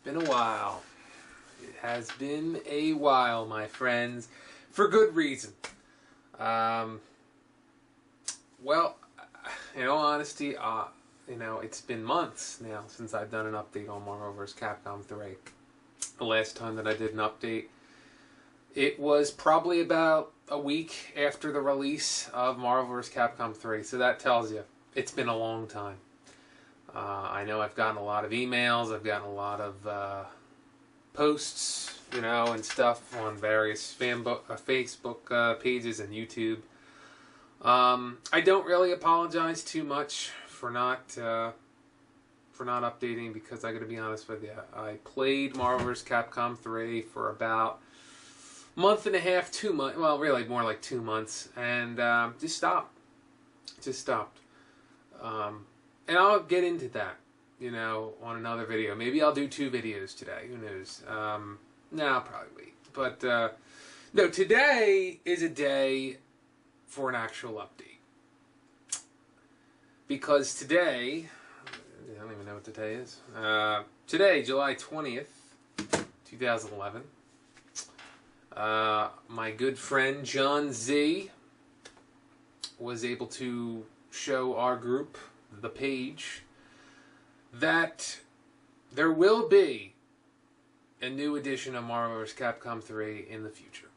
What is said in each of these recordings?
been a while. It has been a while, my friends, for good reason. Well, in all honesty, it's been months now since I've done an update on Marvel vs. Capcom 3. The last time that I did an update, it was probably about a week after the release of Marvel vs. Capcom 3, so that tells you it's been a long time. I know I've gotten a lot of emails, I've gotten a lot of posts, and stuff on various Facebook pages and YouTube. I don't really apologize too much for not updating, because I gotta be honest with you, I played Marvel vs. Capcom 3 for about a month and a half, 2 months, well, really more like 2 months, and just stopped. And I'll get into that, on another video. Maybe I'll do 2 videos today. Who knows? No, I'll probably wait. But, no, today is a day for an actual update. Because today, I don't even know what today is. Today, July 20th, 2011, my good friend John Z was able to show our group, the page, that there will be a new edition of Marvel vs. Capcom 3 in the future.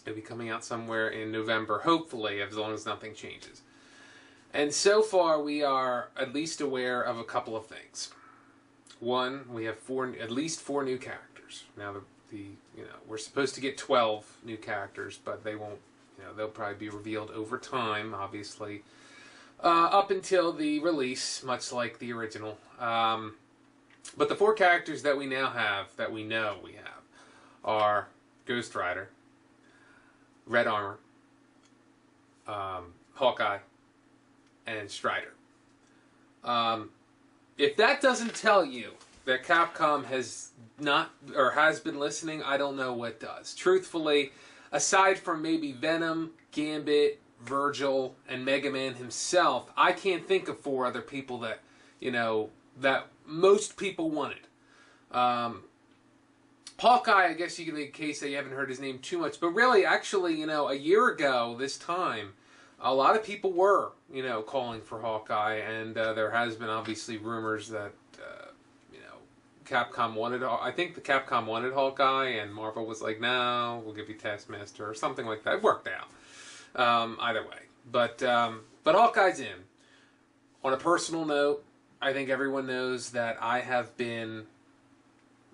It'll be coming out somewhere in November, hopefully, as long as nothing changes. And so far, we are at least aware of a couple of things. One, we have at least 4 new characters. Now, we're supposed to get 12 new characters, but they won't. They'll probably be revealed over time, obviously. Up until the release, much like the original. But the 4 characters that we now have, that we know we have, are Ghost Rider, Red Armor, Hawkeye, and Strider. If that doesn't tell you that Capcom has been listening, I don't know what does. Truthfully, aside from maybe Venom, Gambit, Virgil, and Mega Man himself, I can't think of 4 other people that, that most people wanted. Hawkeye, I guess you can make a case that you haven't heard his name too much, but really, actually, a year ago this time, a lot of people were, calling for Hawkeye, and there has been obviously rumors that, Capcom wanted, I think the Capcom wanted Hawkeye, and Marvel was like, no, we'll give you Taskmaster, or something like that. It worked out. Either way. But Hawkeye's in. On a personal note, I think everyone knows that I have been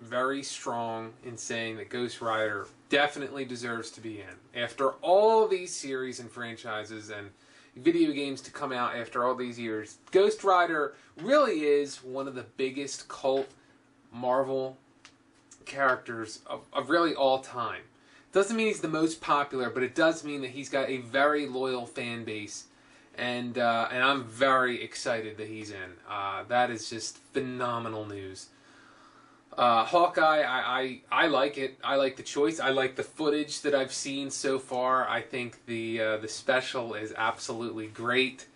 very strong in saying that Ghost Rider definitely deserves to be in. After all these series and franchises and video games to come out after all these years, Ghost Rider really is one of the biggest cult Marvel characters of really all time. Doesn't mean he's the most popular, but it does mean that he's got a very loyal fan base, and I'm very excited that he's in. That is just phenomenal news. Hawkeye, I like it. I like the choice. I like the footage that I've seen so far. I think the special is absolutely great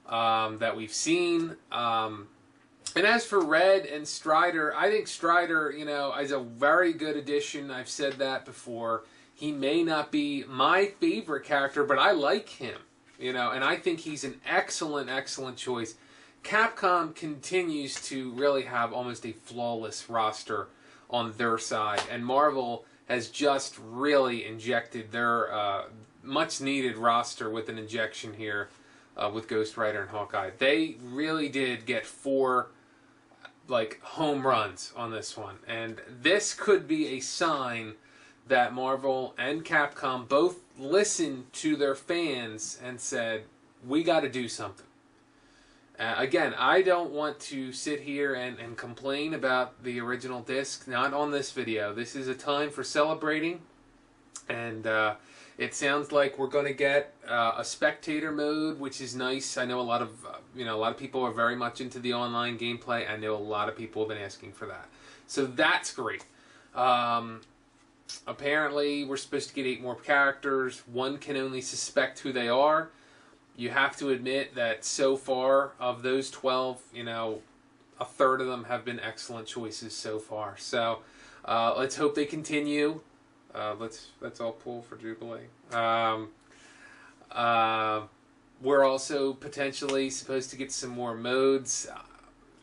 that we've seen. And as for Red and Strider, I think Strider, is a very good addition. I've said that before. He may not be my favorite character, but I like him, and I think he's an excellent, excellent choice. Capcom continues to really have almost a flawless roster on their side, and Marvel has just really injected their much-needed roster with an injection here with Ghost Rider and Hawkeye. They really did get 4 home runs on this one, and this could be a sign that Marvel and Capcom both listened to their fans and said, we got to do something. Again, I don't want to sit here and complain about the original disc, not on this video. This is a time for celebrating, and it sounds like we're going to get a spectator mode, which is nice. I know a lot of people are very much into the online gameplay. I know a lot of people have been asking for that, so that's great. Apparently, we're supposed to get 8 more characters. One can only suspect who they are. You have to admit that so far, of those 12, a third of them have been excellent choices so far. So let's hope they continue. Let's all pull for Jubilee. We're also potentially supposed to get some more modes.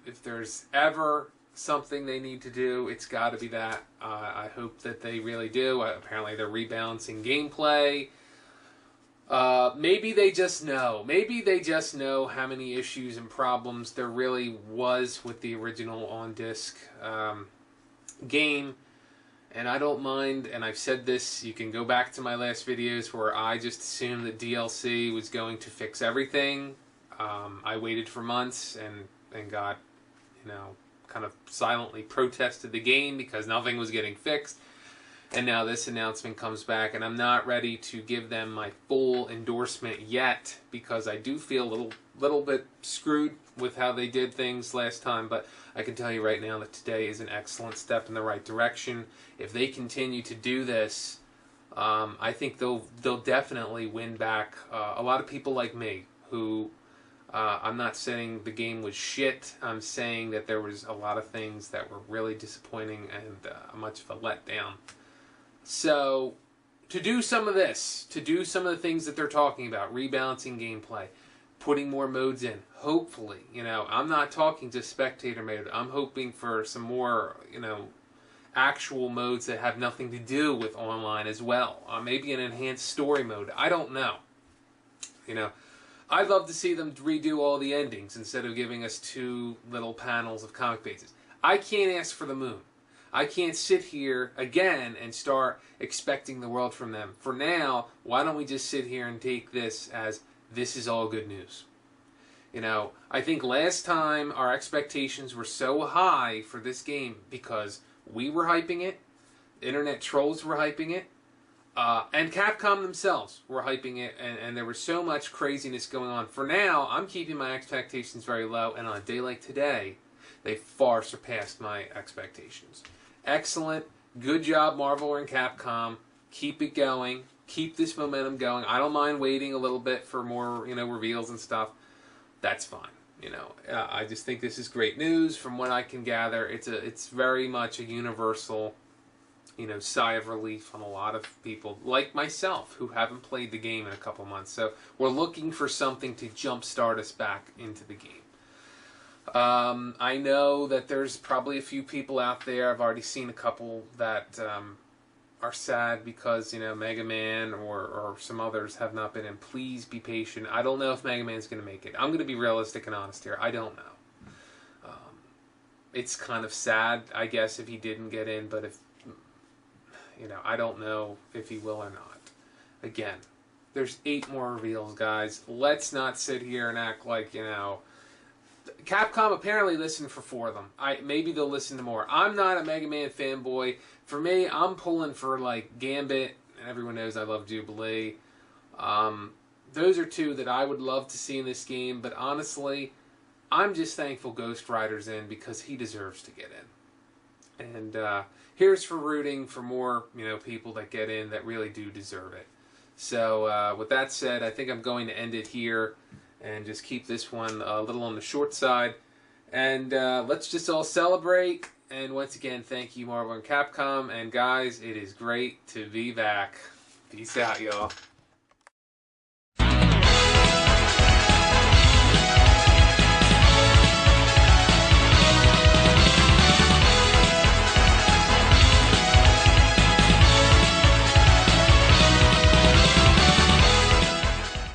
If there's ever something they need to do, it's got to be that. I hope that they really do. Apparently they're rebalancing gameplay. Maybe they just know. Maybe they just know how many issues and problems there really was with the original on-disc game. And I don't mind, and I've said this, you can go back to my last videos where I just assumed that DLC was going to fix everything. I waited for months and got, kind of silently protested the game because nothing was getting fixed. And now this announcement comes back, and I'm not ready to give them my full endorsement yet because I do feel a little bit screwed with how they did things last time. But I can tell you right now that today is an excellent step in the right direction. If they continue to do this, I think they'll definitely win back a lot of people like me who. I'm not saying the game was shit. I'm saying that there was a lot of things that were really disappointing and much of a letdown. So, to do some of this, to do some of the things that they're talking about, rebalancing gameplay, putting more modes in, hopefully, I'm not talking just spectator mode. I'm hoping for some more, actual modes that have nothing to do with online as well. Maybe an enhanced story mode. I don't know. I'd love to see them redo all the endings instead of giving us 2 little panels of comic pages. I can't ask for the moon. I can't sit here again and start expecting the world from them. For now, why don't we just sit here and take this as this is all good news? I think last time our expectations were so high for this game because we were hyping it, internet trolls were hyping it, and Capcom themselves were hyping it, and there was so much craziness going on. For now, I'm keeping my expectations very low, and on a day like today, they far surpassed my expectations. Excellent. Good job, Marvel and Capcom. Keep it going. Keep this momentum going. I don't mind waiting a little bit for more, reveals and stuff. That's fine. I just think this is great news. From what I can gather, it's very much a universal sigh of relief on a lot of people, like myself, who haven't played the game in a couple months. So we're looking for something to jumpstart us back into the game. I know that there's probably a few people out there, I've already seen a couple, that are sad because, Mega Man or some others have not been in. Please be patient. I don't know if Mega Man's going to make it. I'm going to be realistic and honest here. I don't know. It's kind of sad, I guess, if he didn't get in, but if I don't know if he will or not. Again, there's 8 more reveals, guys. Let's not sit here and act like, Capcom apparently listened for 4 of them. Maybe they'll listen to more. I'm not a Mega Man fanboy. For me, I'm pulling for, Gambit, and everyone knows I love Jubilee. Those are 2 that I would love to see in this game, but honestly, I'm just thankful Ghost Rider's in because he deserves to get in. And, here's for rooting for more, people that get in that really do deserve it. So, with that said, I think I'm going to end it here and just keep this one a little on the short side. And let's just all celebrate. And once again, thank you, Marvel and Capcom. And guys, it is great to be back. Peace out, y'all.